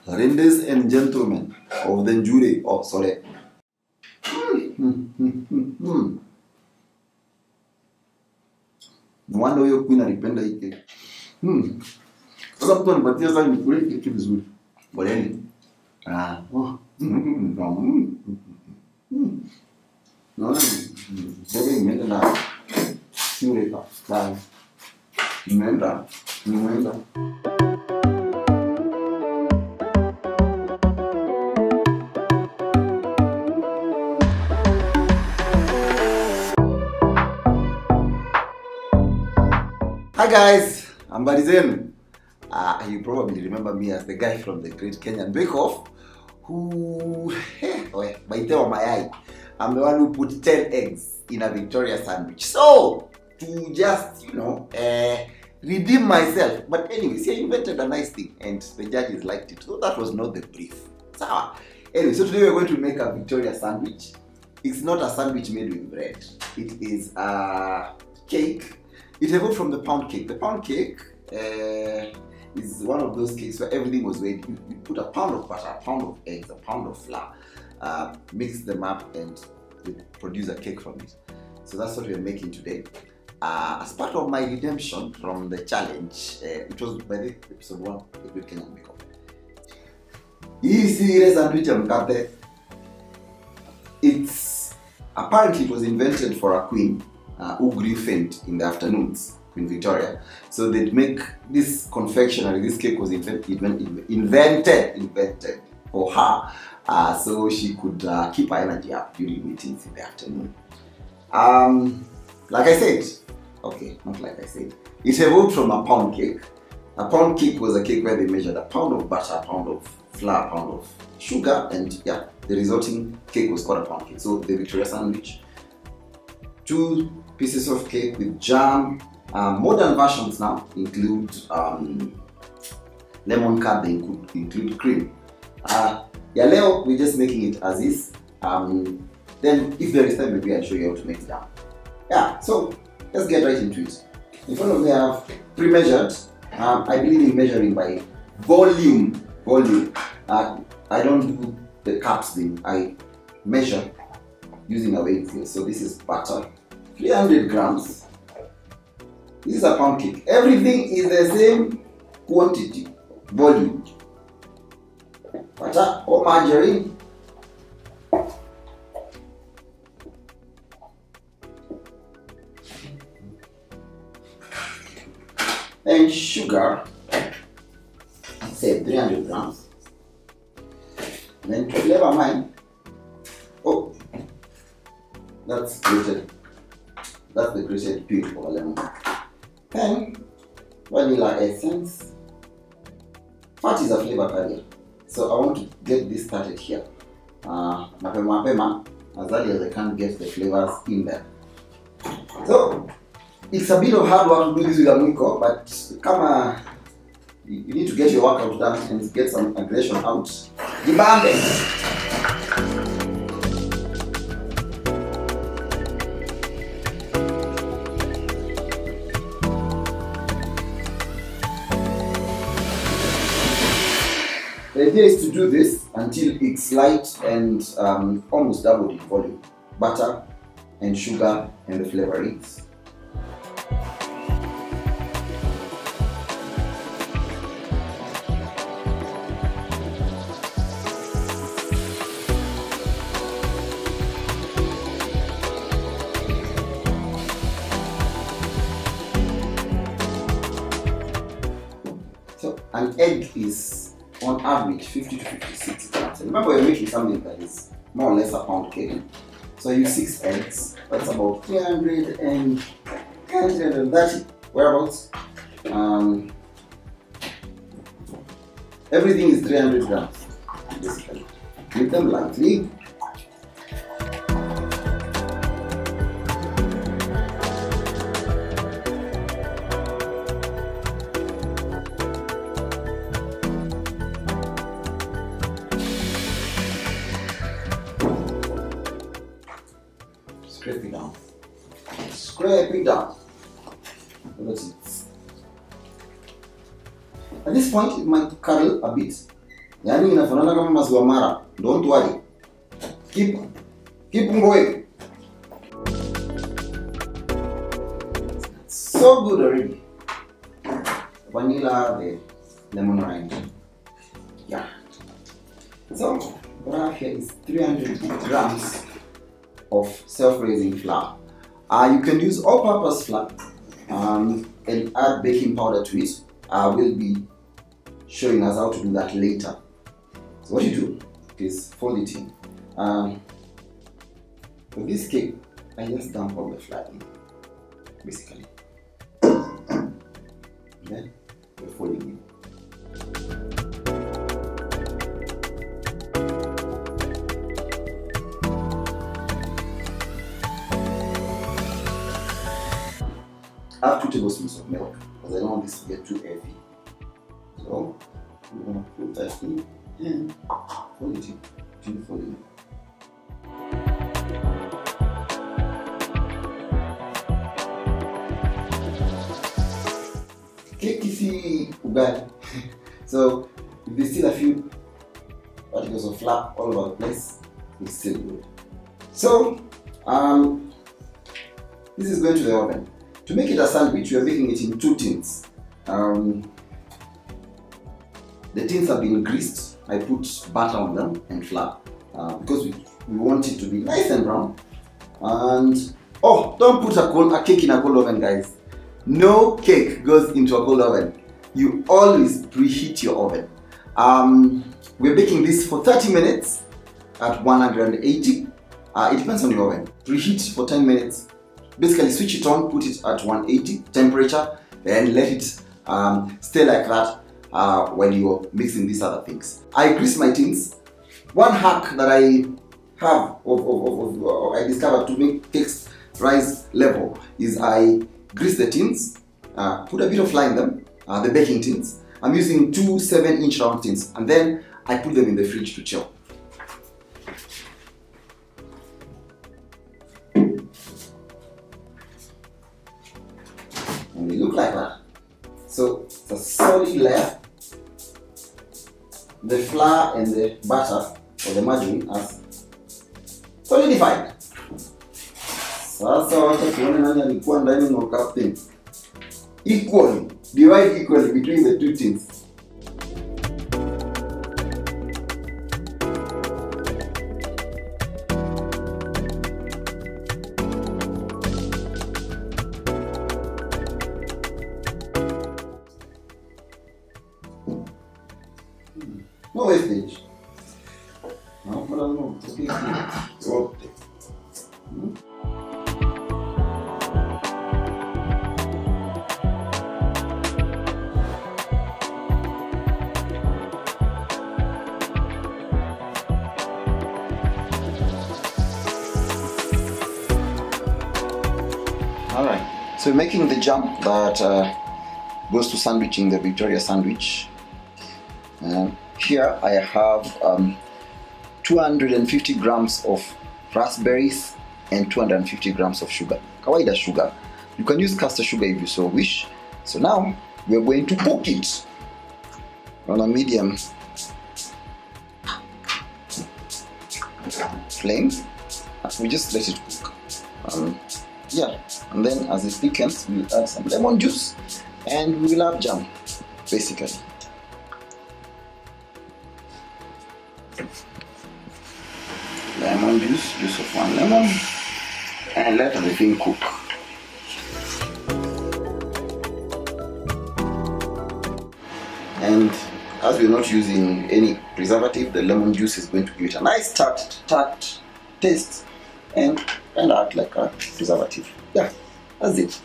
Ladies and gentlemen of the jury. Oh, sorry. No wonder huyo queen alipenda hii cake. Sasa mtu anipatia sasa nikule keki vizuri. Boleni. Naona bebe imeenda na siureka. Bye. Imeenda. Hi guys, I'm Barizenu. You probably remember me as the guy from the Great Kenyan Bake Off who, by the mayai, I'm the one who put 10 eggs in a Victoria sandwich. So, to just, redeem myself. But anyways, I invented a nice thing and the judges liked it. So that was not the brief. So, anyway, so today we're going to make a Victoria sandwich. It's not a sandwich made with bread. It is a cake. It evolved from the pound cake. The pound cake is one of those cakes where everything was ready. You put a pound of butter, a pound of eggs, a pound of flour, mix them up and you produce a cake from it. So that's what we're making today. As part of my redemption from the challenge, it was by the episode 1, the Great Kenyan Bake Off. Easy sandwich mkate. Apparently it was invented for a queen who grew faint in the afternoons, Queen Victoria. So they'd make this confectionery, this cake was invented for her, so she could keep her energy up during meetings in the afternoon. Like I said, not like I said, it evolved from a pound cake. A pound cake was a cake where they measured a pound of butter, a pound of flour, a pound of sugar, and the resulting cake was called a pound cake. So the Victoria sandwich, 2 pieces of cake with jam. Modern versions now include lemon curd, they include cream. Leo we're just making it as is. Then if there is time, maybe I'll show you how to make it down. So let's get right into it. In front of me I have pre-measured. I believe in measuring by volume. I don't do the cups thing. I measure using a weighing scale. So this is butter, 300 grams. This is a pound cake. Everything is the same quantity, volume. Butter or margarine. And sugar, say 300 grams. And then to flavor mine, that's grated. That's the grated peel of a lemon. Then vanilla essence. Fat is a flavor carrier, so I want to get this started here. Mapema, as early as I can get the flavors in there. So it's a bit of hard work to do this with a mwiko, but you need to get your workout done and get some aggression out. Jibambe! The idea is to do this until it's light and almost double in volume. Butter and sugar and the flavorings. So an egg is on average 50 to 56 grams. Remember, we're making something that is more or less a pound cake. So I use 6 eggs. That's about 330 whereabouts. Everything is 300 grams basically. Beat them lightly. Scrape it down. Scrape it down. That's it. At this point, it might curl a bit. Yani inafanana kama maziwa mara. Don't worry. Keep going. So good already. Vanilla, the lemon rind. Yeah. So what I have here is 300 grams of self-raising flour. You can use all-purpose flour and add baking powder to it. I will be showing us how to do that later. So what you do is fold it in. For this cake, I just dump all the flour in, basically. Then we're folding in. I have 2 tablespoons of milk because I don't want this to get too heavy. So we're going to put that in and fold it in. Fold it in. Cake is ugali. So if there's still a few particles of flour all over the place, it's still good. So this is going to the oven. To make it a sandwich, we are making it in 2 tins. The tins have been greased. I put butter on them and flour because we want it to be nice and brown. And oh, don't put a cake in a cold oven, guys. No cake goes into a cold oven. You always preheat your oven. We're baking this for 30 minutes at 180. It depends on your oven. Preheat for 10 minutes. Basically switch it on, put it at 180 temperature, and let it stay like that while you're mixing these other things. I grease my tins. One hack that I have I discovered to make cakes rise level is I grease the tins, put a bit of flour in them, the baking tins. I'm using 2 7-inch round tins, and then I put them in the fridge to chill. And they look like that. So it's a solid layer. The flour and the butter or the margarine are solidified. Sasa wacha tuone nani alikuwa ndani na captain. Equally, divide equally between the 2 tins. No wastage. No, no. Alright, so making the jam that goes to sandwiching the Victoria sandwich. Here I have 250 grams of raspberries and 250 grams of sugar. Kawaida sugar. You can use caster sugar if you so wish. So now we are going to cook it on a medium flame. We just let it cook. Yeah, and then as it thickens, we'll add some lemon juice and we will have jam, basically. Lemon juice of 1 lemon, and let everything cook. And as we're not using any preservative, the lemon juice is going to give it a nice tart taste and act like a preservative. Yeah, that's it.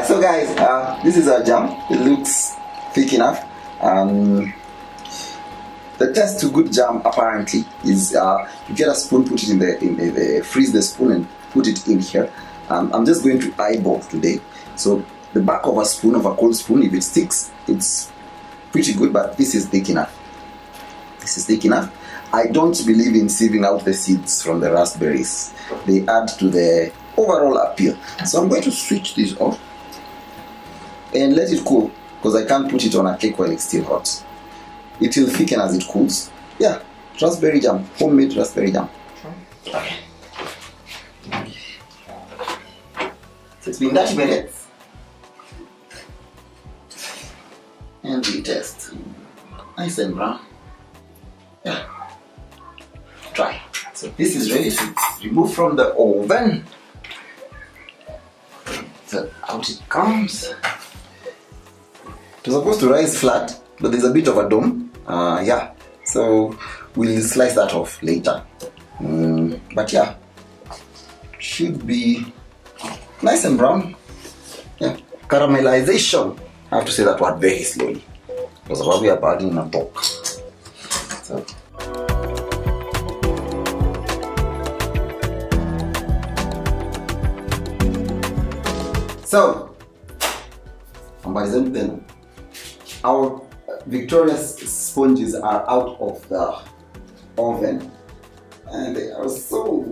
So guys, this is our jam. It looks thick enough. The test to good jam apparently is you get a spoon, put it in the freeze the spoon and put it in here. I'm just going to eyeball today. So the back of a spoon, of a cold spoon, if it sticks, it's pretty good, but this is thick enough. This is thick enough. I don't believe in sieving out the seeds from the raspberries. They add to the overall appeal. So I'm going to switch this off and let it cool. because I can't put it on a cake while it's still hot. It will thicken as it cools. Yeah, raspberry jam, homemade raspberry jam. Okay. So it's been 30 minutes. And we test. Nice and brown. Yeah. Try. So this is ready to remove from the oven. So out it comes. It was supposed to rise flat, but there's a bit of a dome. Yeah. So we'll slice that off later. But yeah, should be nice and brown. Yeah. Caramelization. I have to say that word very slowly because we are adding a talk. So, our victorious sponges are out of the oven and they are so,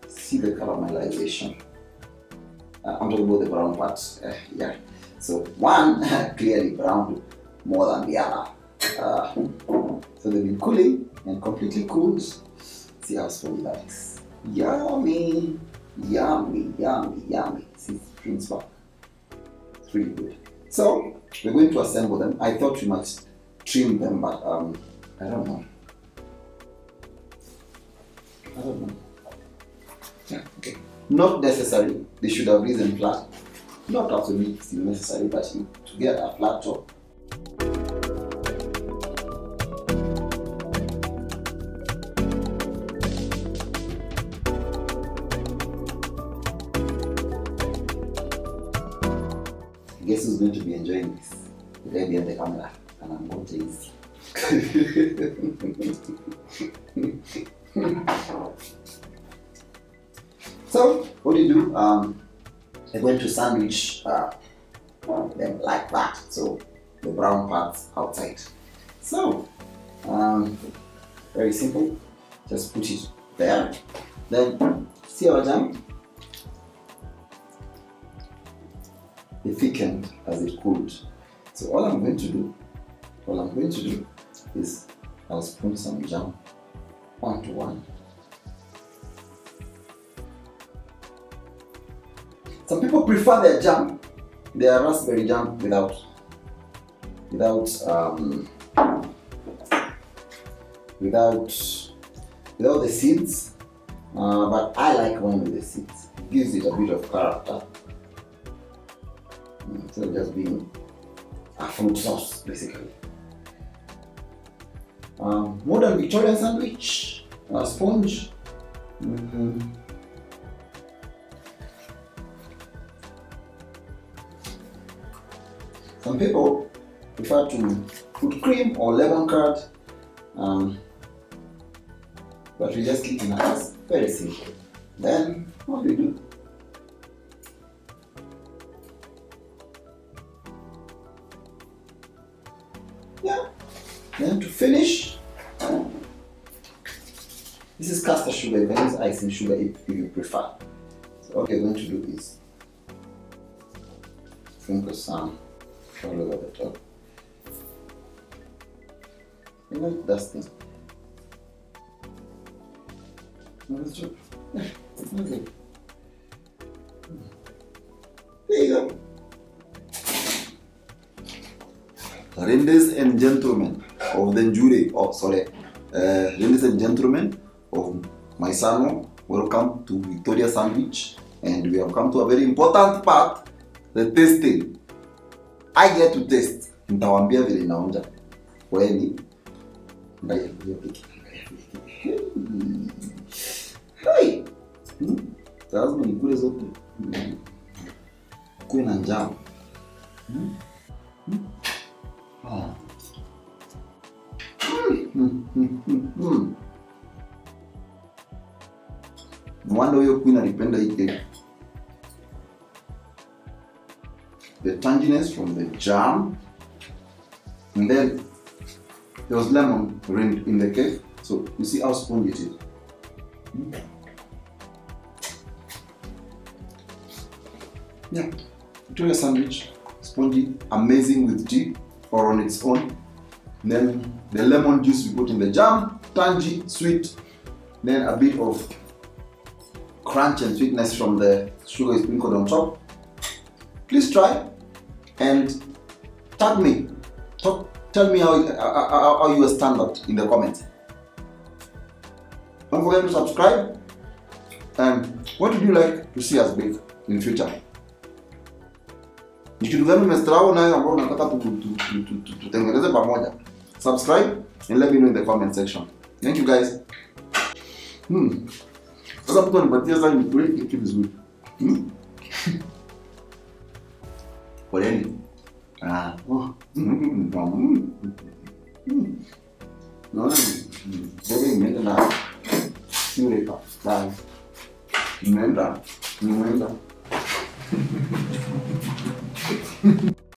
see the caramelization. I'm talking about the brown parts. Yeah. So one clearly browned more than the other. So they've been cooling and completely cooled. See how spongy that is. Yummy, yummy, yummy, yummy. See, it brings back. It's really good. So we're going to assemble them. I thought we might trim them, but I don't know. Yeah, okay. Not necessary. They should have risen flat. Not absolutely necessary, but to get a flat top. Guess who's going to be enjoying this? The guy behind the camera, and I'm not lazy. So, what do you do? I'm going to sandwich them like that, so the brown parts outside. So, very simple. Just put it there. Then, see our jam? It thickened as it cooled. So all I'm going to do is I'll spoon some jam onto one. Some people prefer their jam, their raspberry jam without the seeds, but I like one with the seeds. It gives it a bit of character. Instead of just being a fruit sauce, basically. Modern Victorian sandwich, sponge. Some people prefer to put cream or lemon curd, but we just keep it as very simple. Then what do we do? Yeah. Then to finish, this is caster sugar. You can use icing sugar if you prefer. So what you're going to do is sprinkle some all over the top. You like dusting. There you go. Ladies and gentlemen of the jury, ladies and gentlemen of my salon, welcome to Victoria Sandwich, and we have come to a very important part, the tasting. I get to taste. Nitawambia vile inaonja. Kweli. Hey. Lazima nikule zote. Kuwe na njaa. Mwanda huyo queen alipenda hii cake. The tanginess from the jam, and then there was lemon rind in the cake, so you see how spongy it is. Yeah, Victoria sandwich, spongy, amazing with tea or on its own. Then the lemon juice we put in the jam, tangy, sweet. Then a bit of crunch and sweetness from the sugar sprinkled on top. Please try and tag me. Tell me how you stand out in the comments. Don't forget to subscribe. And what would you like to see us bake in future? Ni kitu gani umesahau nayo ambao unataka tutengeneze pamoja? Subscribe and let me know in the comment section. Thank you guys. Sasa mtu anipatia sasa ni kule kitu vizuri. Poleni. Naona bebe imeenda na siuleka. Bye. Imeenda.